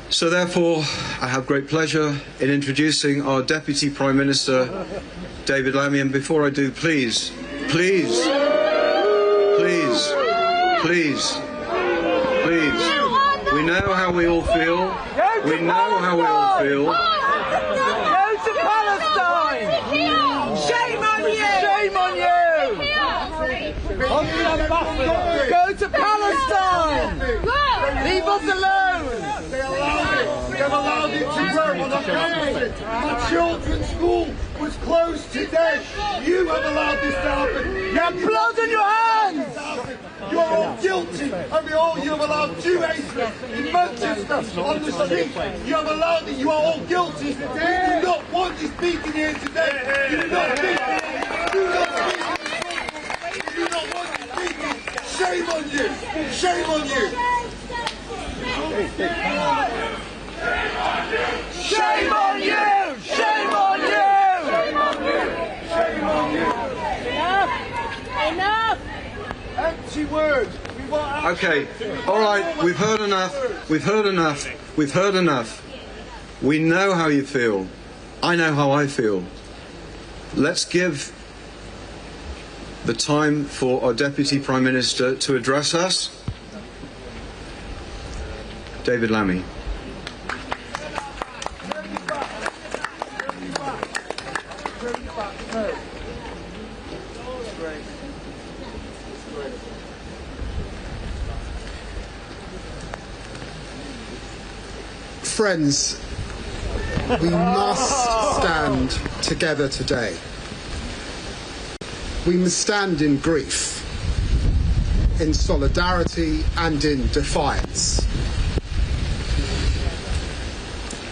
So therefore, I have great pleasure in introducing our Deputy Prime Minister, David Lammy. And before I do, please, please, please, please, please, we know how we all feel. We know how we all feel. Go to Palestine! Shame on you! Shame on you! Go to Palestine! Leave us alone! They've allowed it to work on the campus. The children's school was closed today. You have allowed this to happen. You have blood on your hands! You're all guilty of all you have allowed two atheists in Manchester on the street. You have allowed it. You are all guilty. You do not want you speaking here today. You do not speak here. You do not speak. You do not want you speaking. Shame on you. Shame on you. Shame on you! Shame on you! Shame on you! Shame on you! Enough! Empty words. We want Okay, all right, we've heard enough. We've heard enough. We've heard enough. We know how you feel. I know how I feel. Let's give the time for our Deputy Prime Minister to address us. David Lammy. Friends, we must stand together today. We must stand in grief, in solidarity and in defiance.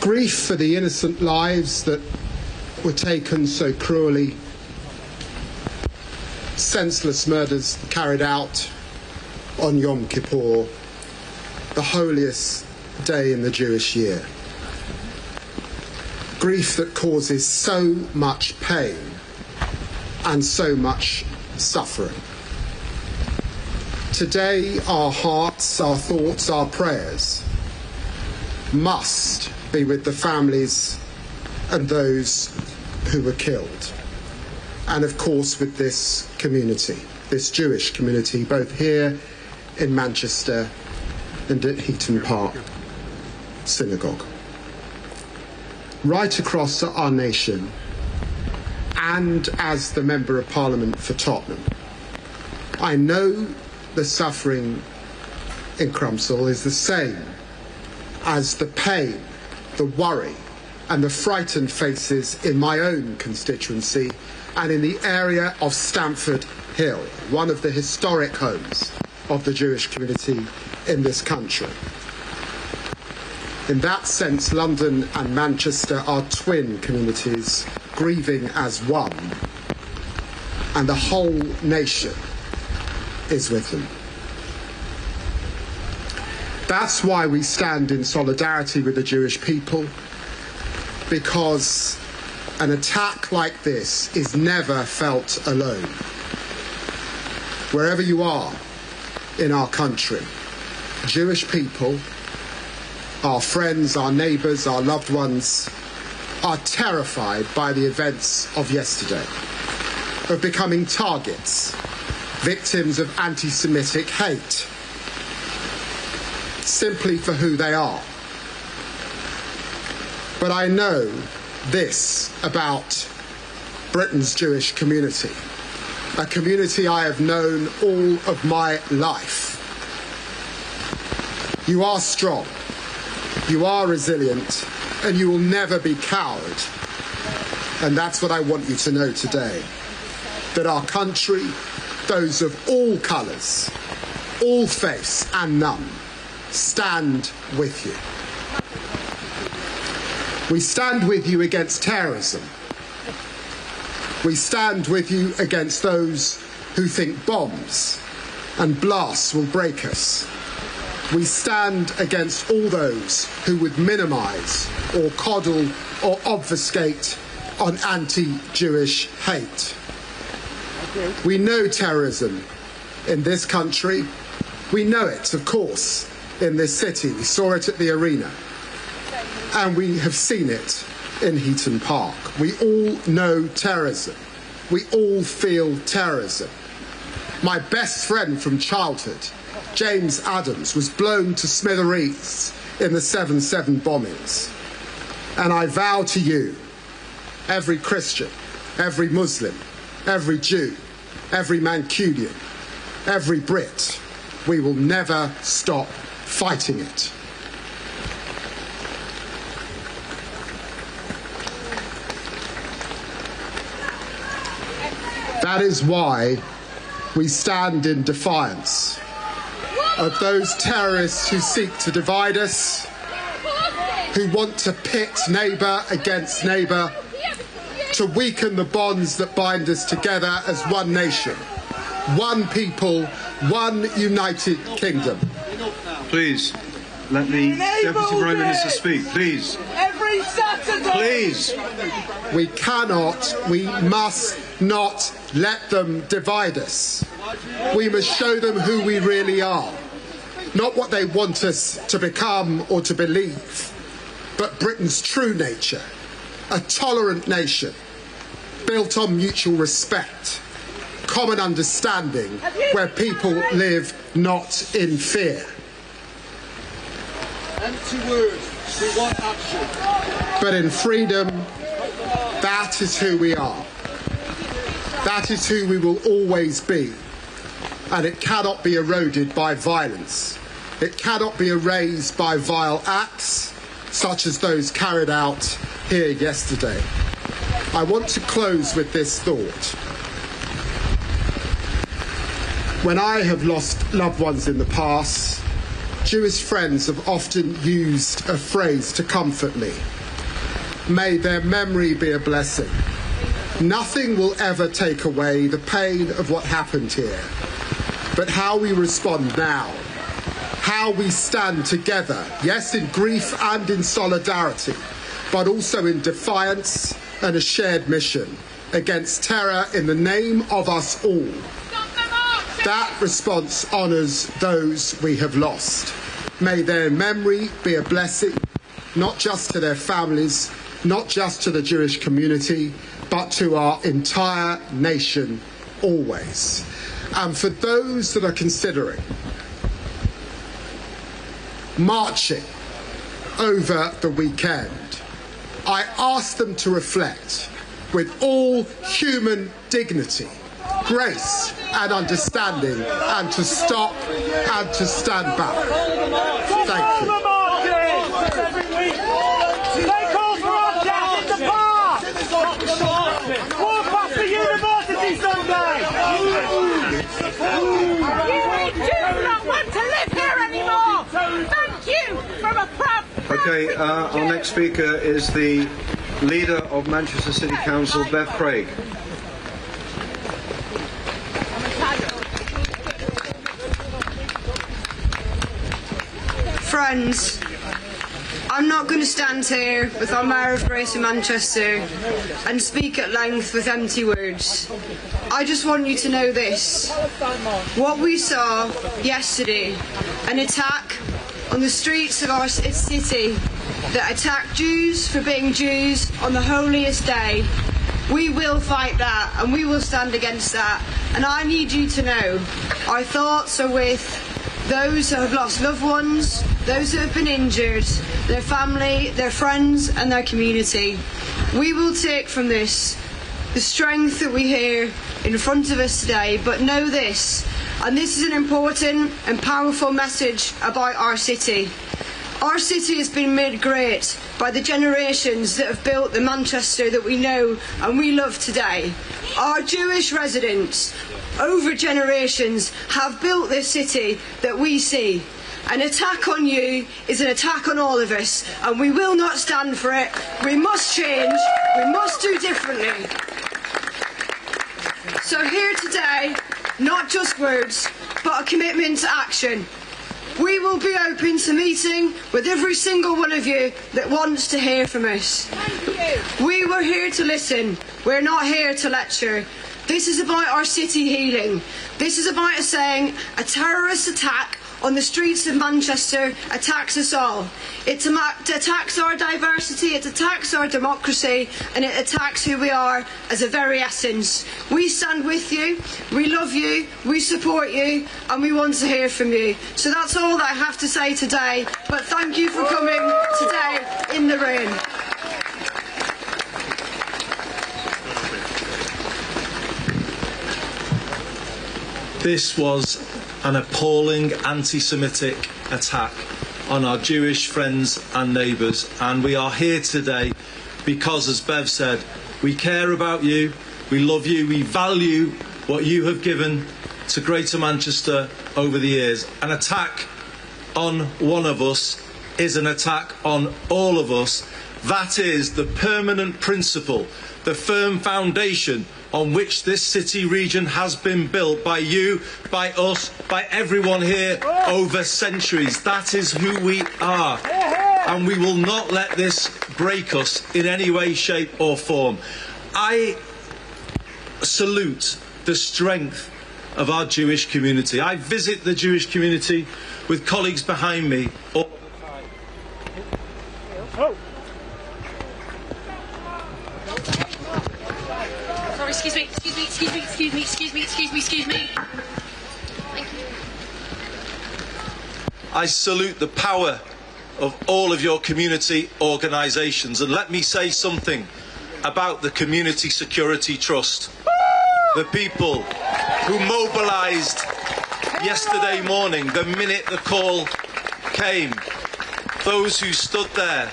Grief for the innocent lives that were taken so cruelly, senseless murders carried out on Yom Kippur, the holiest day in the Jewish year. Grief that causes so much pain and so much suffering. Today, our hearts, our thoughts, our prayers must be with the families and those who were killed. And of course with this community, this Jewish community, both here in Manchester and at Heaton Park Synagogue. Right across our nation, and as the Member of Parliament for Tottenham, I know the suffering in Crumpsall is the same as the pain, the worry and the frightened faces in my own constituency and in the area of Stamford Hill, one of the historic homes of the Jewish community in this country. In that sense, London and Manchester are twin communities, grieving as one, and the whole nation is with them. That's why we stand in solidarity with the Jewish people, because an attack like this is never felt alone. Wherever you are in our country, Jewish people, our friends, our neighbours, our loved ones, are terrified by the events of yesterday, of becoming targets, victims of anti-Semitic hate, simply for who they are. But I know this about Britain's Jewish community, a community I have known all of my life. You are strong, you are resilient, and you will never be cowed. And that's what I want you to know today, that our country, those of all colours, all faiths and none, stand with you. We stand with you against terrorism. We stand with you against those who think bombs and blasts will break us. We stand against all those who would minimise or coddle or obfuscate on anti-Jewish hate. We know terrorism in this country. We know it, of course, in this city. We saw it at the arena. And we have seen it in Heaton Park. We all know terrorism. We all feel terrorism. My best friend from childhood, James Adams, was blown to smithereens in the 7/7 bombings. And I vow to you, every Christian, every Muslim, every Jew, every Mancunian, every Brit, we will never stop fighting it. That is why we stand in defiance of those terrorists who seek to divide us, who want to pit neighbour against neighbour, to weaken the bonds that bind us together as one nation, one people, one united kingdom. Please, let the Deputy Prime Minister speak, please. Every Saturday! Please. We cannot, we must not let them divide us. We must show them who we really are. Not what they want us to become or to believe, but Britain's true nature, a tolerant nation, built on mutual respect, common understanding, where people live not in fear. Empty words, we want action. But in freedom, that is who we are. That is who we will always be. And it cannot be eroded by violence. It cannot be erased by vile acts, such as those carried out here yesterday. I want to close with this thought. When I have lost loved ones in the past, Jewish friends have often used a phrase to comfort me. May their memory be a blessing. Nothing will ever take away the pain of what happened here, but how we respond now, how we stand together, yes, in grief and in solidarity, but also in defiance and a shared mission against terror in the name of us all. That response honours those we have lost. May their memory be a blessing, not just to their families, not just to the Jewish community, but to our entire nation always. And for those that are considering marching over the weekend, I ask them to reflect with all human dignity, grace and understanding, and to stop and to stand back. Thank you. They call for our death in the park! Walk past the university someday! You do not want to live here anymore! Thank you from a proud... Okay, our next speaker is the leader of Manchester City Council, Bev Craig. Friends, I'm not going to stand here with our Mayor of Greater Manchester and speak at length with empty words. I just want you to know this. What we saw yesterday, an attack on the streets of our city that attacked Jews for being Jews on the holiest day, we will fight that and we will stand against that. And I need you to know our thoughts are with those who have lost loved ones, those who have been injured, their family, their friends and their community. We will take from this the strength that we hear in front of us today, but know this, and this is an important and powerful message about our city. Our city has been made great by the generations that have built the Manchester that we know and we love today. Our Jewish residents, over generations, have built this city that we see. An attack on you is an attack on all of us, and we will not stand for it. We must change, we must do differently. So here today, not just words, but a commitment to action. We will be open to meeting with every single one of you that wants to hear from us. We were here to listen. We're not here to lecture. This is about our city healing. This is about us saying a terrorist attack on the streets of Manchester attacks us all. It attacks our diversity, it attacks our democracy, and it attacks who we are as a very essence. We stand with you, we love you, we support you, and we want to hear from you. So that's all that I have to say today, but thank you for coming today in the room. This was an appalling anti-Semitic attack on our Jewish friends and neighbours, and we are here today because, as Bev said, we care about you, we love you, we value what you have given to Greater Manchester over the years. An attack on one of us is an attack on all of us. That is the permanent principle, the firm foundation on which this city region has been built by you, by us, by everyone here over centuries. That is who we are. And we will not let this break us in any way, shape or form. I salute the strength of our Jewish community. I visit the Jewish community with colleagues behind me all the time. Oh. Sorry, excuse me. Thank you. I salute the power of all of your community organisations, and let me say something about the Community Security Trust. The people who mobilised yesterday morning, the minute the call came, those who stood there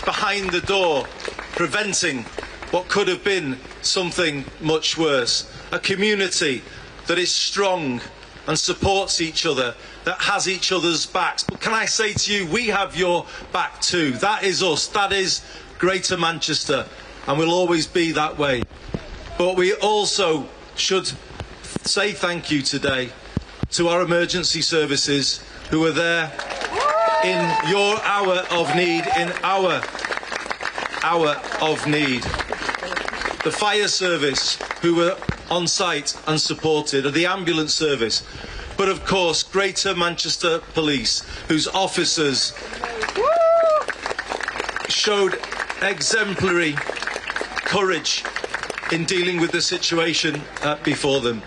behind the door, preventing what could have been something much worse. A community that is strong and supports each other, that has each other's backs. But can I say to you, we have your back too. That is us, that is Greater Manchester, and will always be that way. But we also should say thank you today to our emergency services who are there in your hour of need, in our hour of need. The fire service who were on site and supported, and the ambulance service, but of course Greater Manchester Police, whose officers showed exemplary courage in dealing with the situation before them.